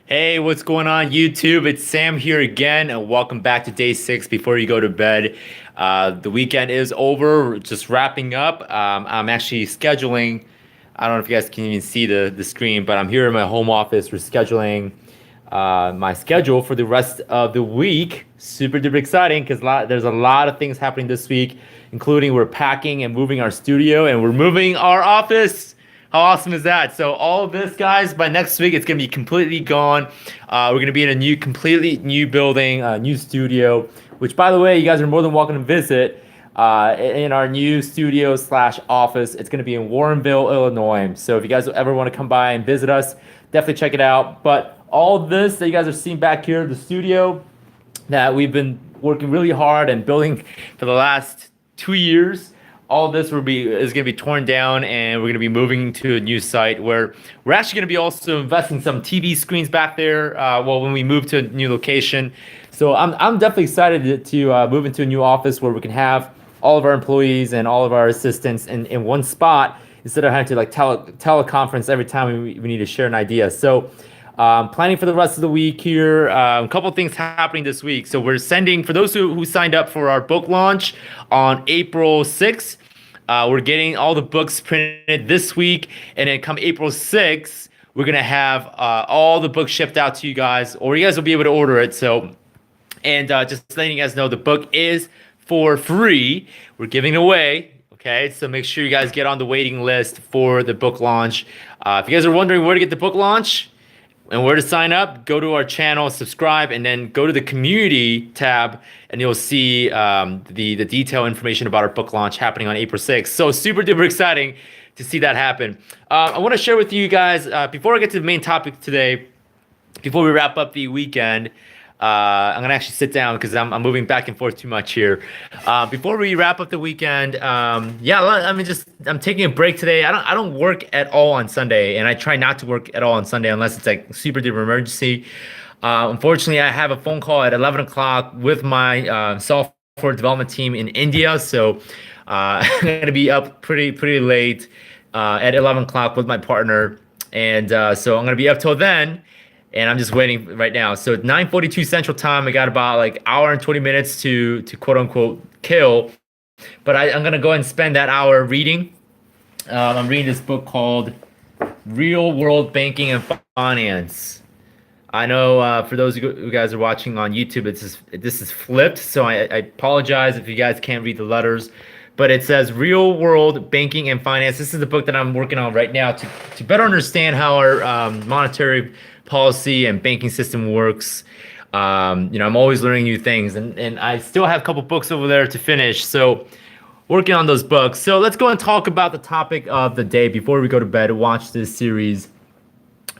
Hey, what's going on, YouTube? It's Sam here again, and welcome back to day 6 before you go to bed. The weekend is over, we're just wrapping up. I'm actually scheduling. I don't know if you guys can even see the screen, but I'm here in my home office. We're scheduling my schedule for the rest of the week. Super duper exciting because there's a lot of things happening this week, including we're packing and moving our studio, and we're moving our office. How awesome is that? So all of this, guys, by next week, it's gonna be completely gone. We're gonna be in a completely new building, new studio. Which, by the way, you guys are more than welcome to visit in our new studio slash office. It's gonna be in Warrenville, Illinois. So if you guys ever want to come by and visit us, definitely check it out. But all of this that you guys are seeing back here, the studio that we've been working really hard and building for the last 2 years. All of this is going to be torn down, and we're going to be moving to a new site where we're actually going to be also investing some TV screens back there. When we move to a new location, so I'm definitely excited to move into a new office where we can have all of our employees and all of our assistants in one spot instead of having to like teleconference every time we need to share an idea. So planning for the rest of the week here. A couple things happening this week. So we're sending, for those who signed up for our book launch on April 6th, we're getting all the books printed this week. And then come April 6th, we're going to have all the books shipped out to you guys, or you guys will be able to order it. So, and just letting you guys know, the book is for free. We're giving it away. Okay, so make sure you guys get on the waiting list for the book launch. If you guys are wondering where to get the book launch, and where to sign up, go to our channel, subscribe, and then go to the community tab, and you'll see the detailed information about our book launch happening on April 6th. So super duper exciting to see that happen. I want to share with you guys, before I get to the main topic today, before we wrap up the weekend, I'm gonna actually sit down because I'm moving back and forth too much here. Before we wrap up the weekend, I'm taking a break today. I don't work at all on Sunday, and I try not to work at all on Sunday unless it's like super duper emergency. Unfortunately, I have a phone call at 11 o'clock with my software development team in India, so I'm gonna be up pretty late at 11 o'clock with my partner, and so I'm gonna be up till then. And I'm just waiting right now. So 9:42 Central Time, I got about like hour and 20 minutes to quote unquote kill. But I'm gonna go ahead and spend that hour reading. I'm reading this book called Real World Banking and Finance. I know for those of you guys are watching on YouTube, this is flipped, so I apologize if you guys can't read the letters. But it says Real World Banking and Finance. This is the book that I'm working on right now to better understand how our monetary policy and banking system works. I'm always learning new things, and I still have a couple books over there to finish. So working on those books. So let's go and talk about the topic of the day before we go to bed and watch this series.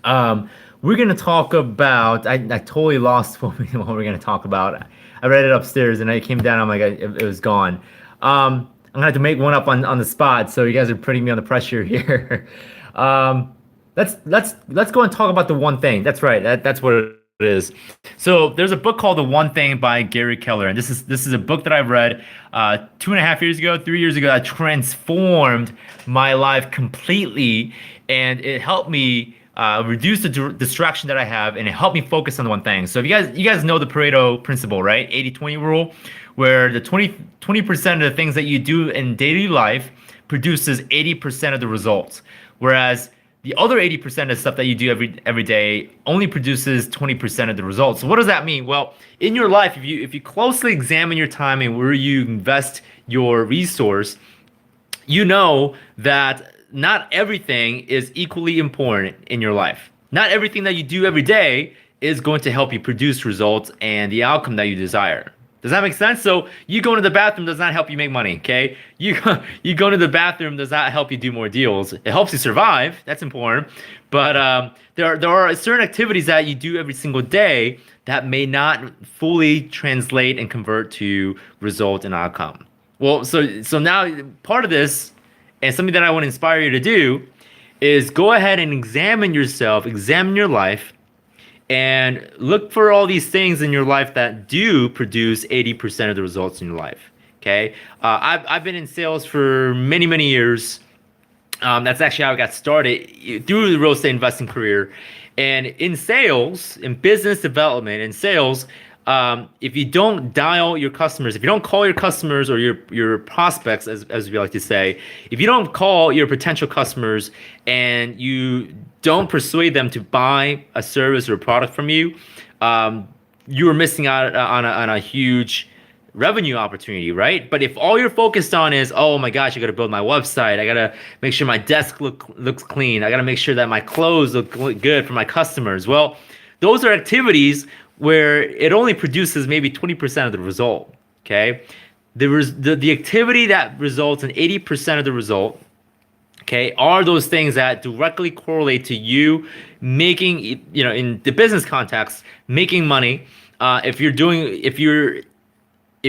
We're going to talk about, I totally lost what we're going to talk about. I read it upstairs and I came down, I'm like, it was gone. I'm gonna have to make one up on the spot, so you guys are putting me on the pressure here. Let's go and talk about the one thing. That's right. That's what it is. So there's a book called The One Thing by Gary Keller, and this is a book that I've read 2.5 years ago, 3 years ago, that transformed my life completely, and it helped me reduce the distraction that I have, and it helped me focus on the one thing. So if you guys know the Pareto principle, right? 80-20 rule, where the 20% of the things that you do in daily life produces 80% of the results, whereas the other 80% of stuff that you do every day only produces 20% of the results. So what does that mean? Well, in your life, if you closely examine your time and where you invest your resource, you know that not everything is equally important in your life. Not everything that you do every day is going to help you produce results and the outcome that you desire. Does that make sense? So you going to the bathroom does not help you make money, okay? You go to the bathroom does not help you do more deals. It helps you survive. That's important. But there are certain activities that you do every single day that may not fully translate and convert to result and outcome. Well, so now part of this, and something that I want to inspire you to do, is go ahead and examine yourself, examine your life, and look for all these things in your life that do produce 80% of the results in your life. Okay, I've been in sales for many years. That's actually how I got started through the real estate investing career, And in sales, in business development, in sales, if you don't dial your customers, if you don't call your customers or your prospects, as we like to say, if you don't call your potential customers and you don't persuade them to buy a service or a product from you, you are missing out on a huge revenue opportunity, right? But if all you're focused on is, oh my gosh, I got to build my website, I got to make sure my desk looks clean, I got to make sure that my clothes look good for my customers. Well, those are activities where it only produces maybe 20% of the result. Okay, the activity that results in 80% of the result, okay, are those things that directly correlate to you making, in the business context, making money. If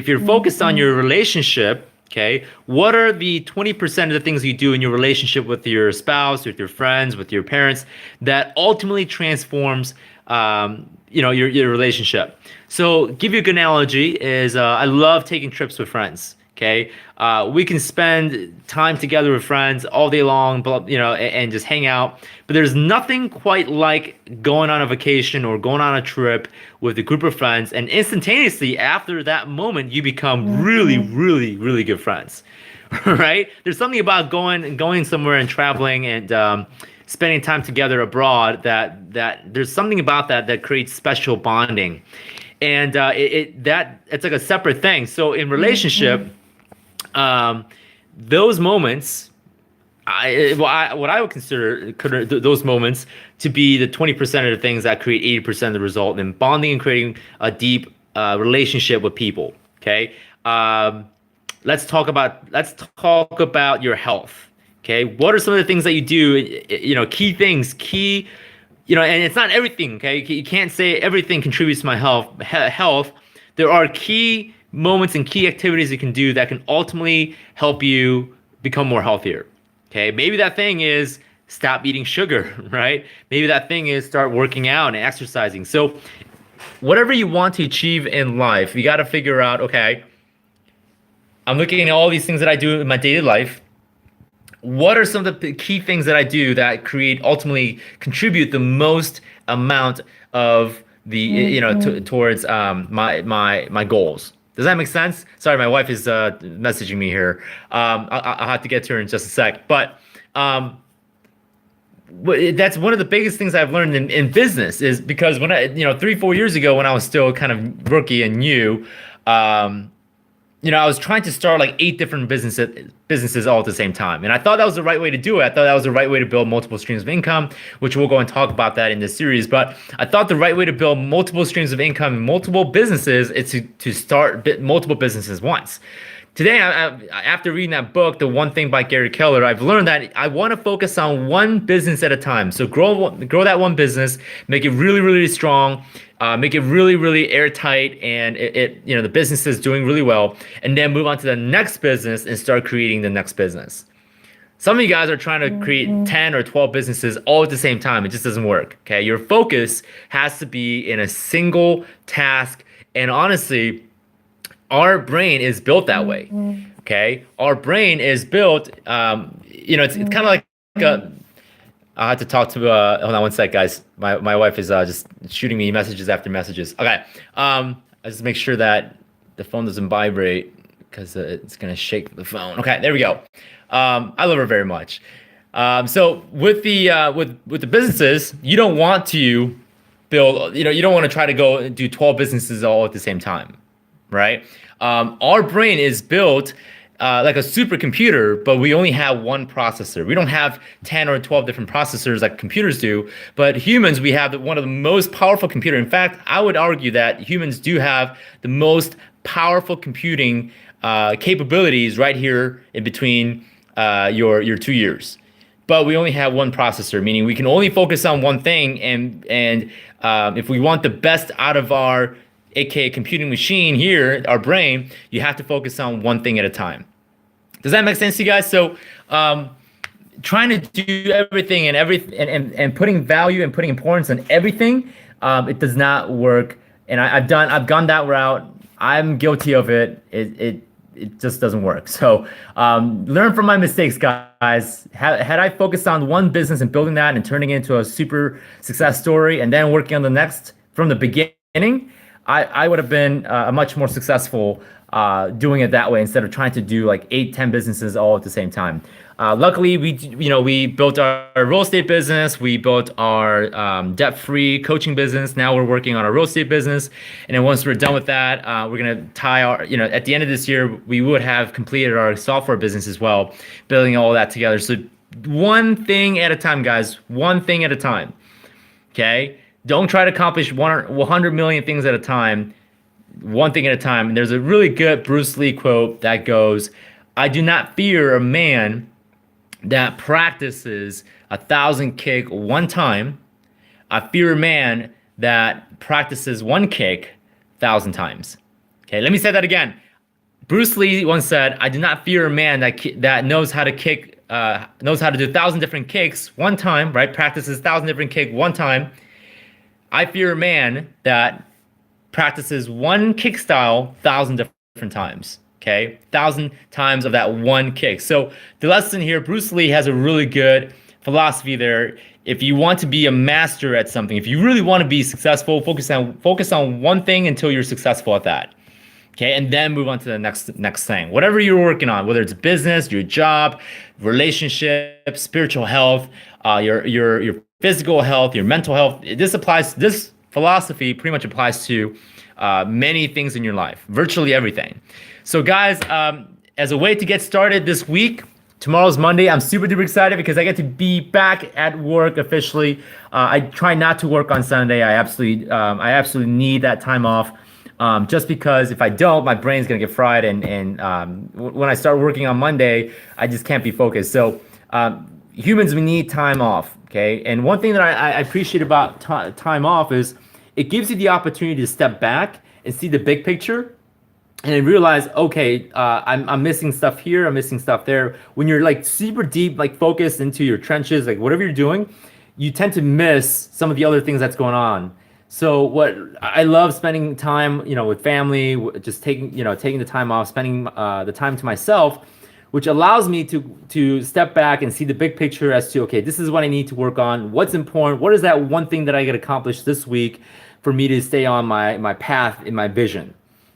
you're focused on your relationship, okay, what are the 20% of the things you do in your relationship with your spouse, with your friends, with your parents that ultimately transforms, your relationship? So, give you a good analogy is I love taking trips with friends. Okay, we can spend time together with friends all day long, but and just hang out. But there's nothing quite like going on a vacation or going on a trip with a group of friends, and instantaneously after that moment, you become really, really, really good friends. Right? There's something about going somewhere and traveling and spending time together abroad that there's something about that creates special bonding, and it's like a separate thing. So in relationship. Those moments, what I would consider those moments to be the 20% of the things that create 80% of the result in bonding and creating a deep relationship with people. Okay, let's talk about your health. Okay, what are some of the things that you do? Key things, and it's not everything. Okay, you can't say everything contributes to my health. There are key moments and key activities you can do that can ultimately help you become more healthier. Okay, maybe that thing is stop eating sugar, right? Maybe that thing is start working out and exercising. So whatever you want to achieve in life, you got to figure out, okay, I'm looking at all these things that I do in my daily life. What are some of the key things that I do that ultimately contribute the most amount of the, towards my goals? Does that make sense? Sorry, my wife is messaging me here. I'll have to get to her in just a sec. But that's one of the biggest things I've learned in business is because when 3-4 years ago when I was still kind of rookie and new, I was trying to start like 8 different businesses all at the same time. And I thought that was the right way to do it. I thought that was the right way to build multiple streams of income, which we'll go and talk about that in this series. But I thought the right way to build multiple streams of income and multiple businesses is to start multiple businesses once. Today, after reading that book, The One Thing by Gary Keller, I've learned that I want to focus on one business at a time. So grow that one business, make it really, really strong, make it really, really airtight, and the business is doing really well, and then move on to the next business and start creating the next business. Some of you guys are trying to create 10 or 12 businesses all at the same time. It just doesn't work. Okay, your focus has to be in a single task, and honestly, our brain is built that way. Okay, our brain is built. It's kind of like I have to talk to. Hold on one sec, guys. My wife is just shooting me messages after messages. Okay, I just make sure that the phone doesn't vibrate because it's gonna shake the phone. Okay, there we go. I love her very much. So with the businesses, you don't want to build. You don't want to try to go do 12 businesses all at the same time. Right? Our brain is built like a supercomputer, but we only have one processor. We don't have 10 or 12 different processors like computers do, but humans, we have one of the most powerful computer. In fact, I would argue that humans do have the most powerful computing capabilities right here in between your 2 ears. But we only have one processor, meaning we can only focus on one thing, and if we want the best out of our aka computing machine here, our brain, you have to focus on one thing at a time. Does that make sense to you guys? So trying to do everything and putting value and putting importance on everything, it does not work. And I've gone that route. I'm guilty of it. it just doesn't work. So learn from my mistakes, guys. Had I focused on one business and building that and turning it into a super success story and then working on the next from the beginning, I would have been a much more successful doing it that way instead of trying to do like 8, 10 businesses all at the same time. Luckily, we built our real estate business. We built our debt-free coaching business. Now we're working on our real estate business. And then once we're done with that, we're going to tie our, at the end of this year, we would have completed our software business as well, building all that together. So one thing at a time, guys, one thing at a time. Okay. Don't try to accomplish 100 million things at a time, one thing at a time. And there's a really good Bruce Lee quote that goes, "I do not fear a man that practices 1,000 kick one time. I fear a man that practices one kick 1,000 times." Okay, let me say that again. Bruce Lee once said, "I do not fear a man that knows how to kick, knows how to do 1,000 different kicks one time, right? Practices 1,000 different kick one time. I fear a man that practices one kick style 1,000 different times." Okay, 1,000 times of that one kick. So the lesson here, Bruce Lee has a really good philosophy there. If you want to be a master at something, if you really want to be successful, focus on one thing until you're successful at that. Okay, and then move on to the next thing. Whatever you're working on, whether it's business, your job, relationships, spiritual health, your physical health, your mental health. This philosophy pretty much applies to many things in your life, virtually everything. So guys, as a way to get started this week, tomorrow's Monday. I'm super duper excited because I get to be back at work officially. I try not to work on Sunday. I absolutely need that time off. Just because if I don't, my brain's gonna get fried, and when I start working on Monday, I just can't be focused. So humans, we need time off, okay? And one thing that I appreciate about time off is it gives you the opportunity to step back and see the big picture and realize, okay, I'm missing stuff here, I'm missing stuff there. When you're like super deep, like focused into your trenches, like whatever you're doing, you tend to miss some of the other things that's going on. So what I love spending time, with family, just taking the time off, spending the time to myself, which allows me to step back and see the big picture as to, okay, this is what I need to work on. What's important? What is that one thing that I get accomplished this week for me to stay on my path in my vision?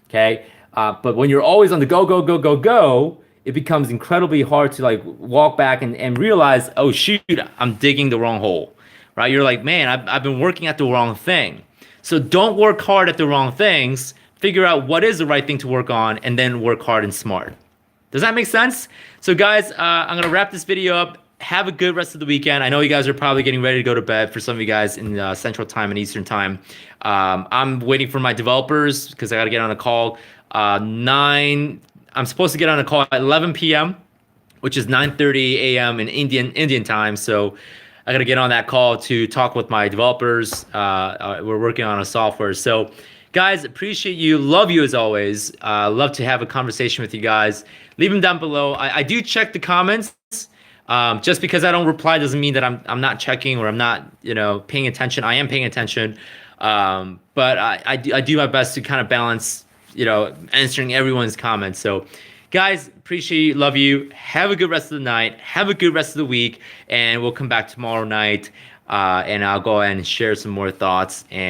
Okay. But when you're always on the go, it becomes incredibly hard to like walk back and realize, oh shoot, I'm digging the wrong hole, right? You're like, man, I've been working at the wrong thing. So don't work hard at the wrong things. Figure out what is the right thing to work on and then work hard and smart. Does that make sense? So guys, I'm going to wrap this video up. Have a good rest of the weekend. I know you guys are probably getting ready to go to bed for some of you guys in Central Time and Eastern Time. I'm waiting for my developers because I got to get on a call. I'm supposed to get on a call at 11 p.m., which is 9:30 a.m. in Indian time. So I got to get on that call to talk with my developers. We're working on a software. So guys, appreciate you. Love you as always. Love to have a conversation with you guys. Leave them down below. I do check the comments. Just because I don't reply doesn't mean that I'm not checking or I'm not, paying attention. I am paying attention. But I do my best to kind of balance, answering everyone's comments. So guys, appreciate you, love you. Have a good rest of the night. Have a good rest of the week. And we'll come back tomorrow night. And I'll go ahead and share some more thoughts. And